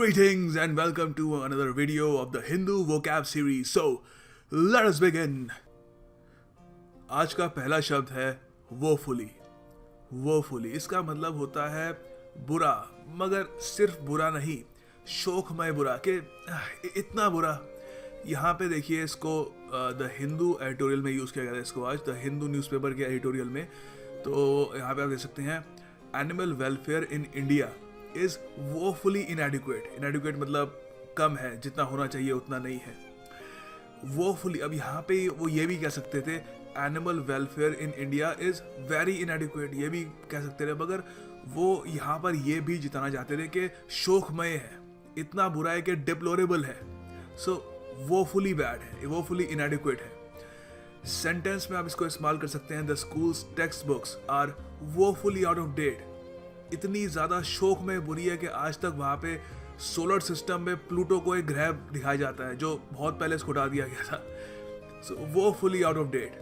Greetings and welcome to another video of the Hindu vocab series. So, let us begin. आज का पहला शब्द है woefully. Woefully इसका मतलब होता है बुरा, मगर सिर्फ बुरा नहीं, शोकमय बुरा के इतना बुरा. यहाँ पे देखिए इसको द हिंदू एडिटोरियल में यूज़ किया गया है इसको आज द हिंदू न्यूज़पेपर के एडिटोरियल में. तो यहाँ पे आप देख सकते हैं animal welfare in India is woefully inadequate. Inadequate मतलब कम है, जितना होना चाहिए उतना नहीं है. वोफुली, अब यहाँ पे वो ये भी कह सकते थे animal welfare in India is very इनएडिक्वेट, ये भी कह सकते थे, मगर वो यहाँ पर ये भी जिताना चाहते थे कि शोकमय है, इतना बुरा है कि डिप्लोरेबल है. सो वोफुली बैड है, वोफुली इनएडिक्वेट है. सेंटेंस में आप इसको इस्तेमाल कर सकते हैं the schools text books are woefully out of date. इतनी ज़्यादा शोक में बुरी है कि आज तक वहाँ पे सोलर सिस्टम में प्लूटो को एक ग्रह दिखाया जाता है जो बहुत पहले इसको हटा दिया गया था. सो वो fully out of date.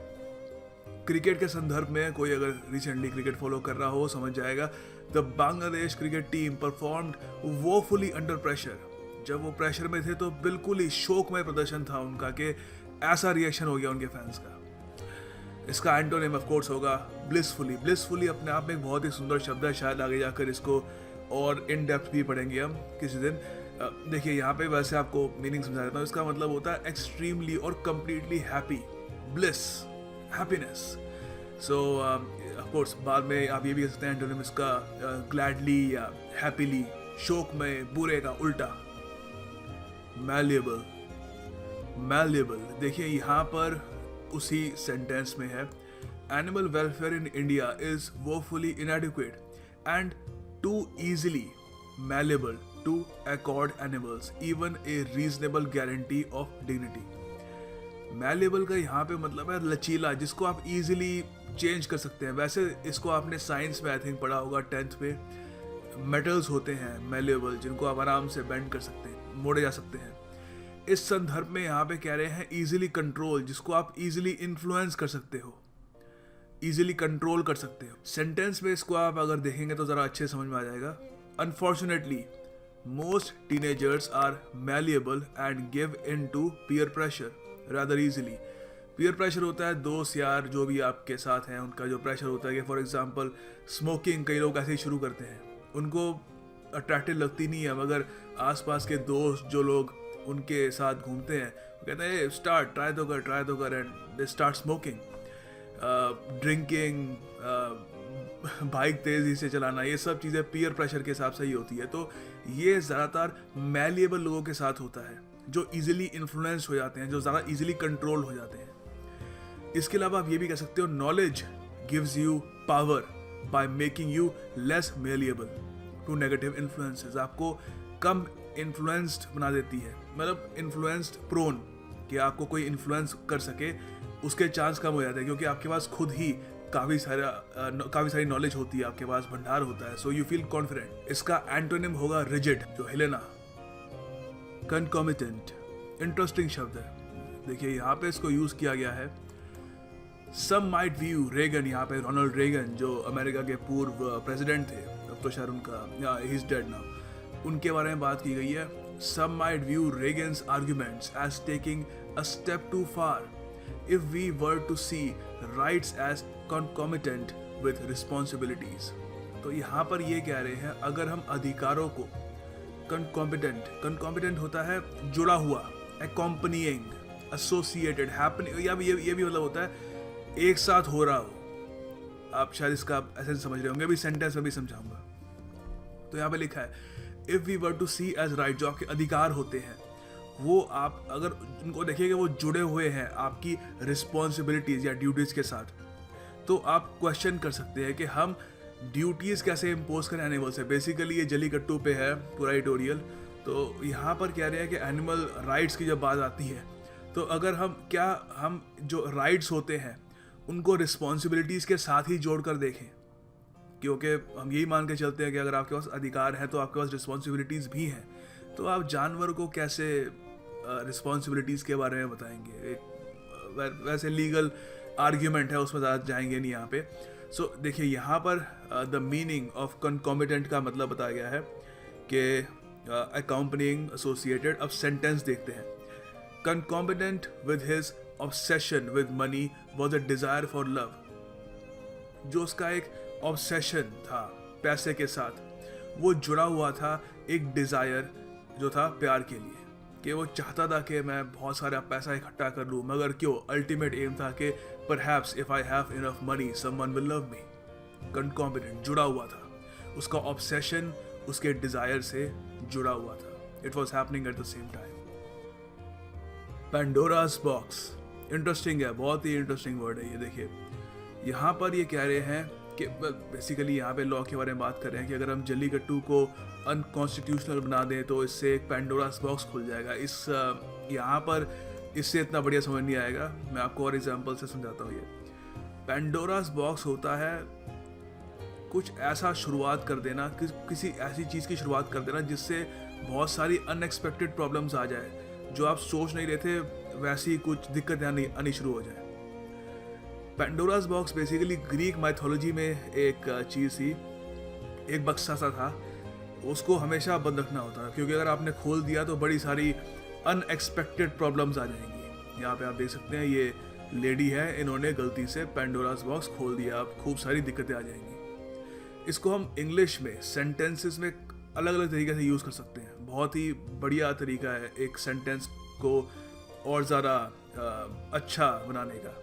Cricket के संदर्भ में कोई अगर रिसेंटली क्रिकेट फॉलो कर रहा हो समझ जाएगा. The Bangladesh cricket team performed woefully under pressure. जब वो प्रेशर में थे तो बिल्कुल ही शोकमय प्रदर्शन था उनका कि ऐसा रिएक्शन हो गया उनके फैंस का. इसका एंटोनिम ऑफ कोर्स होगा ब्लिसफुली. ब्लिसफुली अपने आप में एक बहुत ही सुंदर शब्द है, शायद आगे जाकर इसको और इन डेप्थ भी पढ़ेंगे हम किसी दिन. देखिए यहाँ पे वैसे आपको मीनिंग समझा देता हूँ. इसका मतलब होता है एक्सट्रीमली और completely happy, bliss, happiness. So of course बाद में आप ये भी कह सकते हैं एंटोनिम इसका ग्लैडली या हैप्पीली, शोक में बुरे का उल्टा. मैल्येबल. मैल्येबल देखिए यहाँ पर उसी सेंटेंस में है animal welfare in India is woefully inadequate and too easily malleable to accord animals even a reasonable guarantee of dignity. Malleable का यहाँ पे मतलब है लचीला, जिसको आप इजीली चेंज कर सकते हैं. वैसे इसको आपने साइंस में आई थिंक पढ़ा होगा 10th पे. मेटल्स होते हैं मैलेबल जिनको आप आराम से बेंड कर सकते हैं, मोड़े जा सकते हैं. इस संदर्भ में यहाँ पे कह रहे हैं इजीली कंट्रोल, जिसको आप इजीली इन्फ्लुएंस कर सकते हो, इजीली कंट्रोल कर सकते हो. सेंटेंस में इसको आप अगर देखेंगे तो ज़रा अच्छे समझ में आ जाएगा. Unfortunately most teenagers are malleable and give in to peer pressure rather easily. Peer pressure होता है दोस्त यार जो भी आपके साथ हैं उनका जो प्रेशर होता है कि फॉर एग्जांपल स्मोकिंग कई लोग ऐसे ही शुरू करते हैं, उनको अट्रैक्टिव लगती नहीं है, मगर आसपास के दोस्त जो लोग उनके साथ घूमते हैं वो कहते हैं स्टार्ट, ट्राई तो कर and they start smoking. Drinking, bike तेज़ी से चलाना, ये सब चीज़ें पीयर प्रेशर के हिसाब से ही होती है. तो ये ज़्यादातर मैलिएबल लोगों के साथ होता है जो इजीली इन्फ्लुएंस हो जाते हैं, जो ज़्यादा इजीली कंट्रोल हो जाते हैं. इसके अलावा आप ये भी कह सकते हो knowledge gives you power by making you less malleable to negative influences. आपको कम इन्फ्लुएंस्ड बना देती है, मतलब इन्फ्लुएंस्ड प्रोन, कि आपको कोई इन्फ्लुएंस कर सके उसके चांस कम हो जाते हैं क्योंकि आपके पास खुद ही काफ़ी सारी नॉलेज होती है, आपके पास भंडार होता है. So you feel confident. इसका एंटोनिम होगा रिजिड, जो हिलेना. कंकॉमिटेंट इंटरेस्टिंग शब्द है. देखिए यहाँ पे इसको यूज़ किया गया है. सम माइट व्यू रेगन, यहाँ पे रोनाल्ड रेगन जो अमेरिका के पूर्व प्रेसिडेंट थे, अब तो शायद उनका ही इज डेड नाउ, उनके बारे में बात की गई है. Some might view Reagan's arguments as taking a step too far if we were to see rights as concomitant with responsibilities. तो यहाँ पर ये कह रहे हैं अगर हम अधिकारों को concomitant होता है जुड़ा हुआ, accompanying, associated, happening, या ये भी मतलब होता है एक साथ हो रहा हो. आप शायद इसका ऐसे समझ रहे होंगे, अभी सेंटेंस में भी समझाऊंगा. तो यहाँ पे लिखा है if we were to see as right, जो आपके अधिकार होते हैं वो आप अगर उनको देखिएगा वो जुड़े हुए हैं आपकी रिस्पॉन्सिबिलिटीज़ या ड्यूटीज़ के साथ, तो आप क्वेश्चन कर सकते हैं कि हम ड्यूटीज़ कैसे इम्पोज करें एनिमल से. बेसिकली ये जलीकट्टू पे है पूरा एडिटोरियल. तो यहाँ पर कह रहे हैं कि एनिमल राइट्स की जब बात आती है तो अगर हम जो राइट्स होते हैं उनको रिस्पॉन्सिबिलिटीज़ के साथ ही जोड़ कर देखें, क्योंकि हम यही मान के चलते हैं कि अगर आपके पास अधिकार है तो आपके पास रिस्पॉन्सिबिलिटीज़ भी हैं. तो आप जानवर को कैसे रिस्पॉन्सिबिलिटीज़ के बारे में बताएंगे. एक वैसे लीगल आर्ग्यूमेंट है, उसमें ज़्यादा जाएंगे नहीं यहाँ पे. सो देखिए यहाँ पर द मीनिंग ऑफ कंकॉमिटेंट का मतलब बताया गया है कि accompanying associated. अब सेंटेंस देखते हैं. Concomitant with his obsession with money was a desire for love. जो उसका एक ऑब्सेशन था पैसे के साथ, वो जुड़ा हुआ था एक डिज़ायर जो था प्यार के लिए, कि वो चाहता था कि मैं बहुत सारा पैसा इकट्ठा कर लूँ, मगर क्यों, अल्टीमेट एम था कि perhaps if I have enough money someone will love me. Concomitant जुड़ा हुआ था, उसका ऑब्सेशन उसके डिज़ायर से जुड़ा हुआ था. It was happening at the same time. Pandora's box interesting है, बहुत ही इंटरेस्टिंग वर्ड है ये. देखिए यहाँ पर ये कह रहे हैं कि बेसिकली यहाँ पे लॉ के बारे में बात कर रहे हैं कि अगर हम जल्लीकट्टू को अनकॉन्स्टिट्यूशनल बना दें तो इससे एक पेंडोरास बॉक्स खुल जाएगा. इस यहाँ पर इससे इतना बढ़िया समझ नहीं आएगा, मैं आपको और एग्जांपल से समझाता हूँ. ये पेंडोरास बॉक्स होता है कुछ ऐसा शुरुआत कर देना, किसी ऐसी चीज़ की शुरुआत कर देना जिससे बहुत सारी अनएक्सपेक्टेड प्रॉब्लम्स आ जाए, जो आप सोच नहीं रहे थे वैसी कुछ दिक्कतें आनी शुरू हो जाए. Pandora's box basically Greek mythology में एक चीज़ थी, एक बक्सा सा था, उसको हमेशा बंद रखना होता है, क्योंकि अगर आपने खोल दिया तो बड़ी सारी अनएक्सपेक्टेड प्रॉब्लम्स आ जाएंगी. यहाँ पे आप देख सकते हैं ये लेडी है, इन्होंने गलती से पेंडोरास बॉक्स खोल दिया, अब खूब सारी दिक्कतें आ जाएंगी. इसको हम इंग्लिश में सेंटेंसेस में अलग अलग तरीके से यूज़ कर सकते हैं. बहुत ही बढ़िया तरीका है एक सेंटेंस को और ज़्यादा अच्छा बनाने का.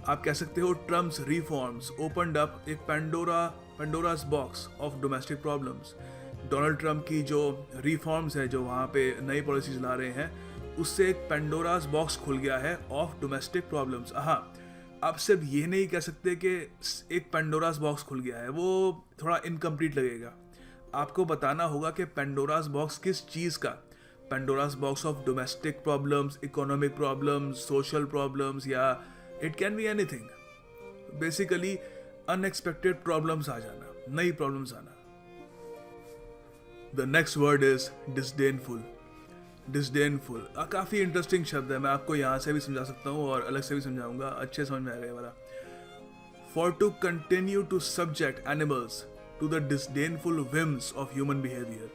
आप कह सकते हो ट्रम्प्स रिफॉर्म्स ओपनड अप एक Pandora's box of domestic problems. Donald Trump की जो रिफॉर्म्स है, जो वहाँ पे नई पॉलिसीज ला रहे हैं, उससे एक पेंडोरास बॉक्स खुल गया है ऑफ डोमेस्टिक प्रॉब्लम्स. हाँ, आप सिर्फ ये नहीं कह सकते कि एक पेंडोरास बॉक्स खुल गया है, वो थोड़ा इनकम्प्लीट लगेगा. आपको बताना होगा कि पेंडोरास बॉक्स किस चीज़ का. Pandora's box of domestic problems, economic problems, social problems, या it can be anything. Basically unexpected problems आ जाना, नई प्रॉब्लम्स आना. The next word is disdainful. Disdainful काफ़ी इंटरेस्टिंग शब्द है, मैं आपको यहाँ से भी समझा सकता हूँ और अलग से भी समझाऊंगा, अच्छे समझ में आएगा ये वाला. For to continue to subject animals to the disdainful whims of human behaviour.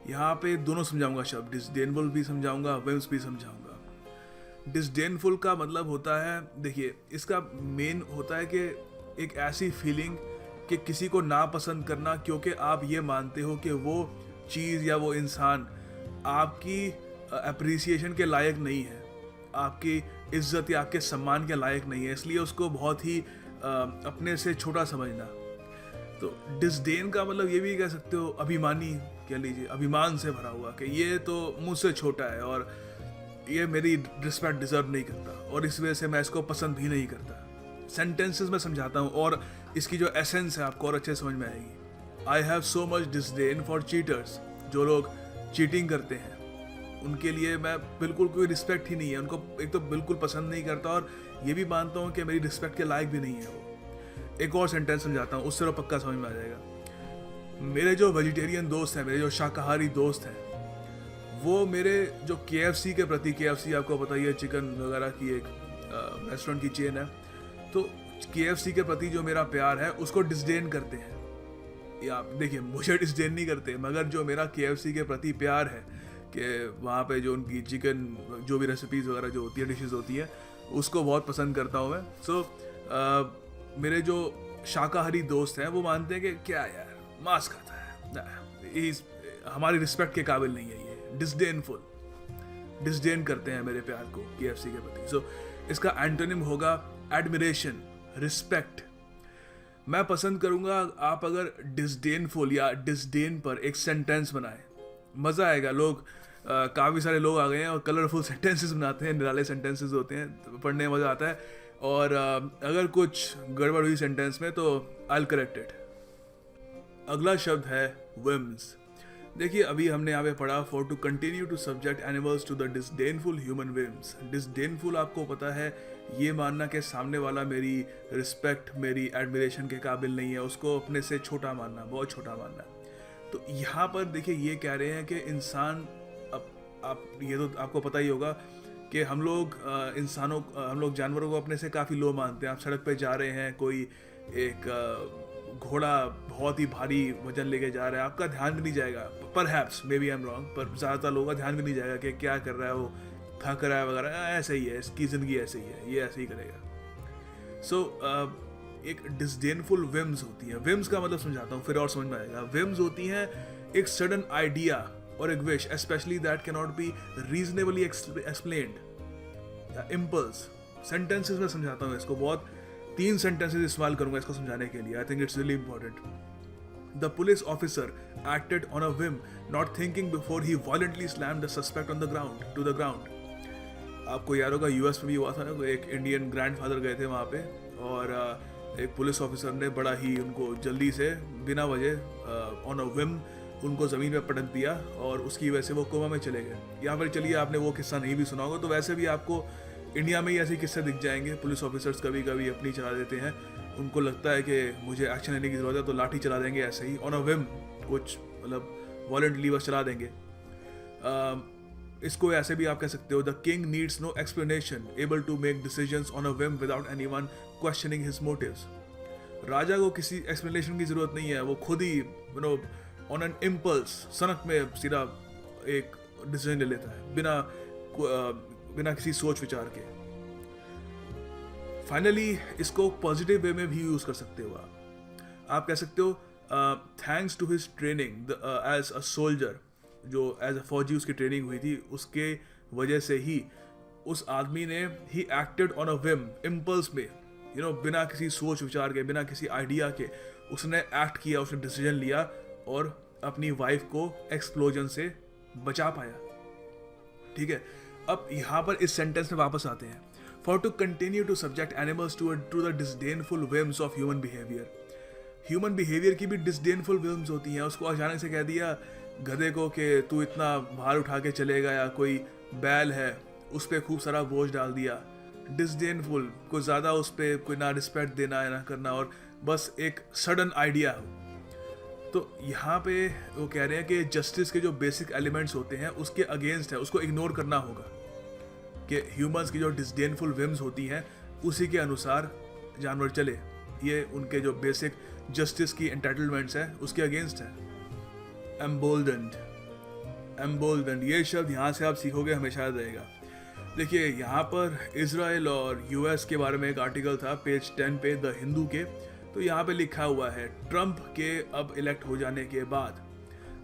यहाँ पे दोनों समझाऊंगा शब्द, डिसडेनफुल भी समझाऊंगा, whims भी समझाऊंगा. डिसडेनफुल का मतलब होता है, देखिए इसका मेन होता है कि एक ऐसी फीलिंग कि किसी को नापसंद करना, क्योंकि आप ये मानते हो कि वो चीज़ या वो इंसान आपकी अप्रिसिएशन के लायक नहीं है, आपकी इज्जत या आपके सम्मान के लायक नहीं है, इसलिए उसको बहुत ही अपने से छोटा समझना. तो डिसडेन का मतलब ये भी कह सकते हो अभिमानी, कह लीजिए अभिमान से भरा हुआ, कि ये तो मुझसे छोटा है और ये मेरी रिस्पेक्ट डिजर्व नहीं करता और इस वजह से मैं इसको पसंद भी नहीं करता. सेंटेंसेस में समझाता हूँ और इसकी जो एसेंस है आपको और अच्छे समझ में आएगी. I have so much disdain for cheaters. जो लोग चीटिंग करते हैं उनके लिए मैं बिल्कुल कोई रिस्पेक्ट ही नहीं है, उनको एक तो बिल्कुल पसंद नहीं करता और ये भी मानता हूँ कि मेरी रिस्पेक्ट के लायक भी नहीं है वो. एक और सेंटेंस समझाता हूँ, उससे तो पक्का समझ में आ जाएगा. मेरे जो वेजिटेरियन दोस्त हैं, मेरे जो शाकाहारी दोस्त हैं, वो मेरे जो KFC के प्रति, KFC आपको पता ही है चिकन वगैरह की एक रेस्टोरेंट की चेन है, तो KFC के प्रति जो मेरा प्यार है उसको डिसडेन करते हैं. या देखिए मुझे डिसडेन नहीं करते, मगर जो मेरा KFC के प्रति प्यार है कि वहाँ पे जो उनकी चिकन जो भी रेसिपीज़ वगैरह जो होती है, डिशेज़ होती है, उसको बहुत पसंद करता हूँ मैं. सो मेरे जो शाकाहारी दोस्त हैं वो मानते हैं कि क्या यार मांस खाता है, हमारी रिस्पेक्ट के काबिल नहीं है, ये डिसडेनफुल, डिसडेन करते हैं मेरे प्यार को KFC के प्रति. सो इसका एंटोनिम होगा एडमिरेशन, रिस्पेक्ट. मैं पसंद करूंगा आप अगर डिसडेनफुल या डिसडेन पर एक सेंटेंस बनाएं, मज़ा आएगा. लोग काफ़ी सारे लोग आ गए हैं और कलरफुल सेंटेंसेस बनाते हैं, निराले सेंटेंसेस होते हैं, तो पढ़ने में मज़ा आता है. और अगर कुछ गड़बड़ हुई सेंटेंस में तो आई विल करेक्ट इट. अगला शब्द है whims. देखिए अभी हमने यहाँ पे पढ़ा for to continue to subject animals to the disdainful human whims. Disdainful आपको पता है ये मानना कि सामने वाला मेरी रिस्पेक्ट, मेरी एडमिरेशन के काबिल नहीं है, उसको अपने से छोटा मानना, बहुत छोटा मानना. तो यहाँ पर देखिए ये कह रहे हैं कि इंसान, अब आप ये तो आपको पता ही होगा कि हम लोग जानवरों को अपने से काफ़ी लो मानते हैं. आप सड़क पे जा रहे हैं, कोई एक घोड़ा बहुत ही भारी वजन लेके जा रहा है, आपका ध्यान भी नहीं जाएगा, perhaps maybe I am wrong, पर ज़्यादातर लोगों का ध्यान भी नहीं जाएगा कि क्या कर रहा है, वो थक रहा है वगैरह, ऐसे ही है, इसकी ज़िंदगी ऐसे ही है, ये ऐसे ही करेगा। सो एक डिसडेनफुल विम्स होती है। विम्स का मतलब समझाता हूँ फिर और समझ में आएगा। विम्स होती हैं एक सडन आइडिया और एक wish, specially that can not be reasonably explained. Impulse, sentences में समझाता हूँ इसको, बहुत 3 सेंटेंसेस इस्तेमाल करूंगा इसको समझाने के लिए। I think it's really important. The police officer acted on a whim, not thinking before he violently slammed the suspect on the ground to the ground. आपको याद होगा यूएस में भी हुआ था ना, एक इंडियन ग्रैंडफादर गए थे वहाँ पे और एक पुलिस ऑफिसर ने बड़ा ही उनको जल्दी से बिना वजह ऑन अ विम उनको ज़मीन पे पटक दिया और उसकी वजह से वो कोमा में चले गए। या फिर चलिए आपने वो किस्सा नहीं भी सुना होगा, तो वैसे भी आपको इंडिया में ही ऐसे किस्से दिख जाएंगे। पुलिस ऑफिसर्स कभी कभी अपनी चला देते हैं, उनको लगता है कि मुझे एक्शन लेने की ज़रूरत है तो लाठी चला देंगे ऐसे ही ऑन अ विम, कुछ मतलब वॉलेंटली बस चला देंगे। इसको ऐसे भी आप कह सकते हो, the king needs no explanation, able to make decisions on a whim without anyone questioning his motives. राजा को किसी एक्सप्लेनेशन की ज़रूरत नहीं है, वो खुद ही ऑन एन इम्पल्स, सनक में सीधा एक डिसीजन ले लेता है बिना किसी सोच विचार के। फाइनली इसको पॉजिटिव वे में भी यूज कर सकते हो आप कह सकते हो thanks to his training as a soldier, जो एज अ फौजी उसकी ट्रेनिंग हुई थी, उसके वजह से ही उस आदमी ने he acted on a Vim, impulse में, बिना किसी सोच विचार के, बिना किसी आइडिया के उसने एक्ट किया, उसने डिसीजन लिया और अपनी वाइफ को एक्सप्लोजन से बचा पाया। ठीक है, अब यहाँ पर इस सेंटेंस में वापस आते हैं। For to continue to subject animals to the disdainful whims of human behaviour. Human behaviour की भी डिसडेनफुल विम्स होती हैं। उसको अचानक से कह दिया गधे को कि तू इतना भार उठा के चलेगा, या कोई बैल है उस पर खूब सारा बोझ डाल दिया, डिसडेनफुल, कोई ज़्यादा उस पर कोई ना रिस्पेक्ट देना है ना करना, और बस एक सडन आइडिया हो। तो यहाँ पे वो कह रहे हैं कि जस्टिस के जो बेसिक एलिमेंट्स होते हैं उसके अगेंस्ट है, उसको इग्नोर करना होगा, कि ह्यूमंस की जो डिसडेनफुल विम्स होती हैं उसी के अनुसार जानवर चले, ये उनके जो बेसिक जस्टिस की एंटाइटलमेंट्स हैं उसके अगेंस्ट है। एम्बोल्डेंड, एम्बोल्डेंड, ये शब्द यहाँ से आप सीखोगे, हमेशा याद रहेगा। देखिए यहाँ पर इजराइल और यूएस के बारे में एक आर्टिकल था पेज 10 पे द हिंदू के, तो यहाँ पे लिखा हुआ है ट्रंप के अब इलेक्ट हो जाने के बाद,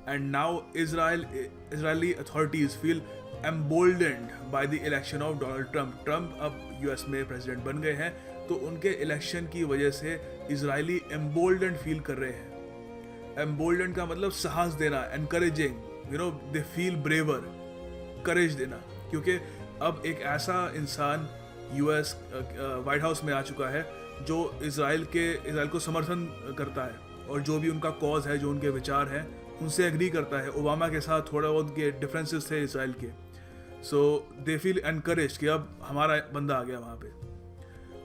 and now Israeli authorities feel emboldened by the election of Donald Trump. Trump अब यूएस में प्रेसिडेंट बन गए हैं, तो उनके इलेक्शन की वजह से इजरायली एम्बोल्डेंड फील कर रहे हैं। एम्बोल्डेंड का मतलब साहस देना, एनकरेजिंग, दे फील ब्रेवर, करेज देना, क्योंकि अब एक ऐसा इंसान यूएस व्हाइट हाउस में आ चुका है जो इजराइल को समर्थन करता है और जो भी उनका कॉज है, जो उनके विचार हैं उनसे एग्री करता है। ओबामा के साथ थोड़ा बहुत के डिफरेंसेस थे इजराइल के, सो दे फील एनकरेज कि अब हमारा बंदा आ गया वहाँ पे।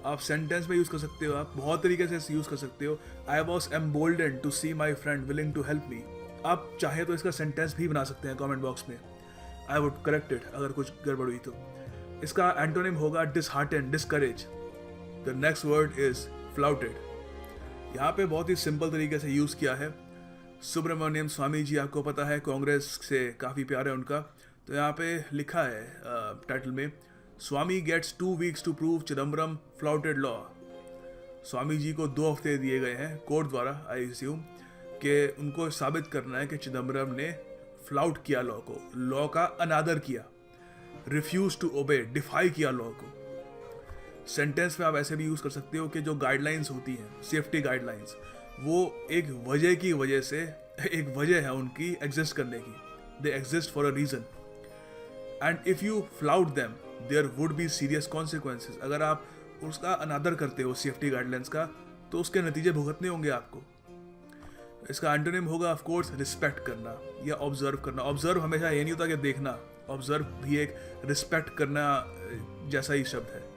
आप सेंटेंस में यूज़ कर सकते हो, आप बहुत तरीके से यूज़ कर सकते हो। I was emboldened to see my friend willing to help me. आप चाहे तो इसका सेंटेंस भी बना सकते हैं कमेंट बॉक्स में, आई वुड करेक्ट इट अगर कुछ गड़बड़ हुई तो। इसका एंटोनिम होगा disheartened, discourage. The next word is flouted. यहाँ पे बहुत ही सिंपल तरीके से यूज़ किया है। सुब्रमण्यम स्वामी जी, आपको पता है, कांग्रेस से काफ़ी प्यार है उनका, तो यहाँ पे लिखा है टाइटल में, Swamy gets 2 weeks to prove Chidambaram flouted law. Swamy ji को 2 हफ्ते दिए गए हैं कोर्ट द्वारा, आई अस्यूम, कि उनको साबित करना है कि चिदम्बरम ने फ्लाउट किया लॉ का अनादर किया, रिफ्यूज टू ओबे, डिफाई किया लॉ को। सेंटेंस में आप ऐसे भी यूज़ कर सकते हो कि जो गाइडलाइंस होती हैं, सेफ्टी गाइडलाइंस, वो एक वजह की वजह से, एक वजह है उनकी एग्जिस्ट करने की, they exist for a reason, and if you flout them there would be serious consequences. अगर आप उसका अनादर करते हो सेफ्टी गाइडलाइंस का, तो उसके नतीजे भुगतने होंगे आपको। इसका एंटोनिम होगा ऑफ कोर्स रिस्पेक्ट करना या ऑब्जर्व करना। ऑब्जर्व हमेशा ये नहीं होता कि देखना, ऑब्जर्व भी एक रिस्पेक्ट करना जैसा ही शब्द है।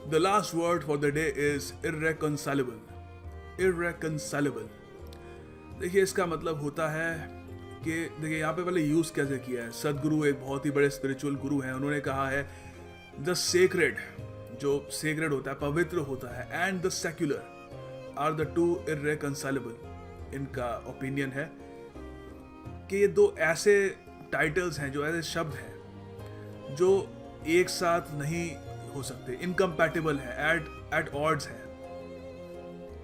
The last word for the day is irreconcilable. Irreconcilable, देखिए इसका मतलब होता है कि देखिए यहाँ पे पहले यूज़ कैसे किया है। सदगुरु एक बहुत ही बड़े स्पिरिचुअल गुरु हैं, उन्होंने कहा है द सेक्रेड, जो सेक्रेड होता है, पवित्र होता है, and the secular, are the two irreconcilable, इनका ओपिनियन है कि ये दो ऐसे टाइटल्स हैं, जो ऐसे शब्द हैं जो एक साथ नहीं हो सकते, इनकम्पैटिबल है, एट ऑड्स है।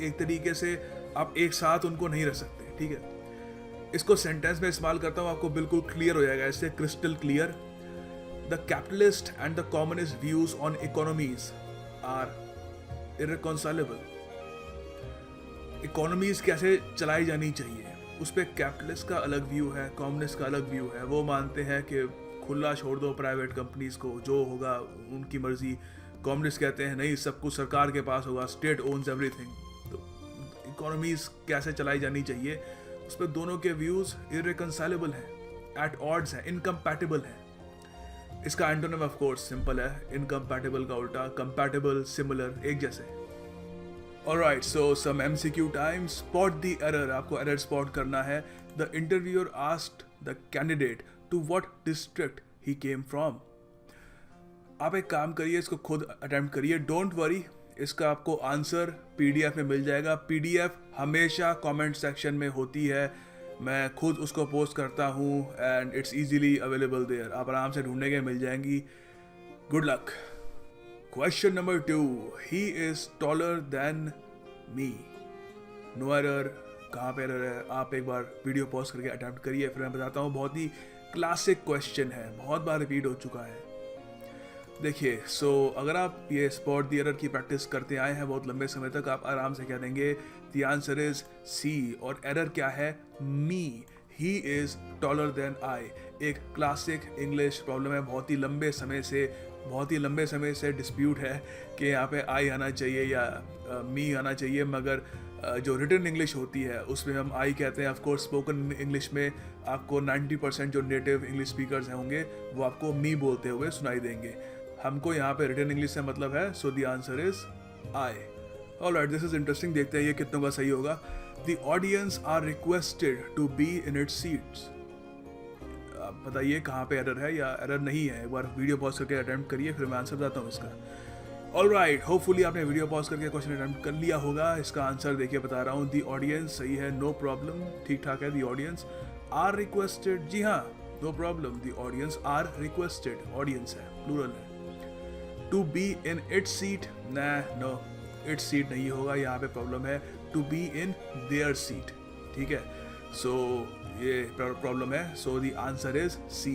एक तरीके से आप एक साथ उनको नहीं रख सकते, ठीक है। इसको सेंटेंस में इस्तेमाल करता हूँ, आपको बिल्कुल क्लियर हो जाएगा इससे, crystal clear. The capitalist and the communist views on economies are irreconcilable. Economies कैसे चलाई जानी चाहिए, उस पर कैपिटलिस्ट का अलग व्यू है, कम्युनिस्ट का अलग व्यू है। वो मानते हैं कि खुला छोड़ दो प्राइवेट कंपनीज को, जो होगा उनकी मर्जी। कम्युनिस्ट कहते हैं नहीं, सब कुछ सरकार के पास होगा, स्टेट ओन्स एवरीथिंग। तो इकोनॉमीज कैसे चलाई जानी चाहिए, उस पर दोनों के व्यूज इररेकंसिलेबल हैं, एट ऑड्स हैं, इनकम्पैटिबल हैं। इसका एंटोनिम ऑफ कोर्स सिंपल है, इनकम्पैटिबल का उल्टा कंपैटिबल, सिमिलर, एक जैसे। Alright, so some MCQ time, spot the error. आपको एरर स्पॉट करना है। The interviewer asked the candidate to what district he came from. आप एक काम करिए, इसको खुद अटेम्प्ट करिए, डोंट वरी, इसका आपको आंसर पीडीएफ में मिल जाएगा। पीडीएफ हमेशा कमेंट सेक्शन में होती है, मैं खुद उसको पोस्ट करता हूँ and it's easily available there. आप आराम से ढूंढेंगे, मिल जाएंगी। Good luck. Question number 2, he is taller than me. No error. कहाँ पे एरर है, आप एक बार वीडियो पॉज करके अटेम्प्ट करिए, फिर मैं बताता हूँ। बहुत ही क्लासिक क्वेश्चन है, बहुत बार रिपीट हो चुका है। देखिए, अगर आप ये स्पॉट द एरर की प्रैक्टिस करते आए हैं बहुत लंबे समय तक, आप आराम से कह देंगे द आंसर इज सी। और एरर क्या है, me, he is taller than I. एक क्लासिक इंग्लिश प्रॉब्लम है, बहुत ही लंबे समय से डिस्प्यूट है कि यहाँ पे आई आना चाहिए या मी आना चाहिए, मगर जो रिटन इंग्लिश होती है उसमें हम आई कहते हैं। ऑफ कोर्स स्पोकन इंग्लिश में आपको 90% जो नेटिव इंग्लिश स्पीकर्स होंगे वो आपको मी बोलते हुए सुनाई देंगे। हमको यहाँ पे रिटन इंग्लिश से मतलब है, so the answer is I. Alright, this is interesting, देखते हैं ये कितनों का सही होगा। The audience are requested to be in its seats. आप बताइए कहाँ पे एरर है या एरर नहीं है, एक बार वीडियो पॉज करके अटेम्प्ट करिए, फिर मैं आंसर बताता हूँ इसका। ऑलराइट, होपफुली आपने वीडियो पॉज करके क्वेश्चन अटेम्प्ट कर लिया होगा। इसका आंसर देखिए बता रहा हूँ, द ऑडियंस सही है, नो प्रॉब्लम, ठीक ठाक है। द ऑडियंस आर रिक्वेस्टेड, जी हाँ, no problem, the audience are requested, audience है, प्लूरल है। To be in its seat, no, it's seat नहीं होगा, यहाँ पे प्रॉब्लम है। To be in their seat, ठीक है। सो ये प्रॉब्लम है, so the answer is C.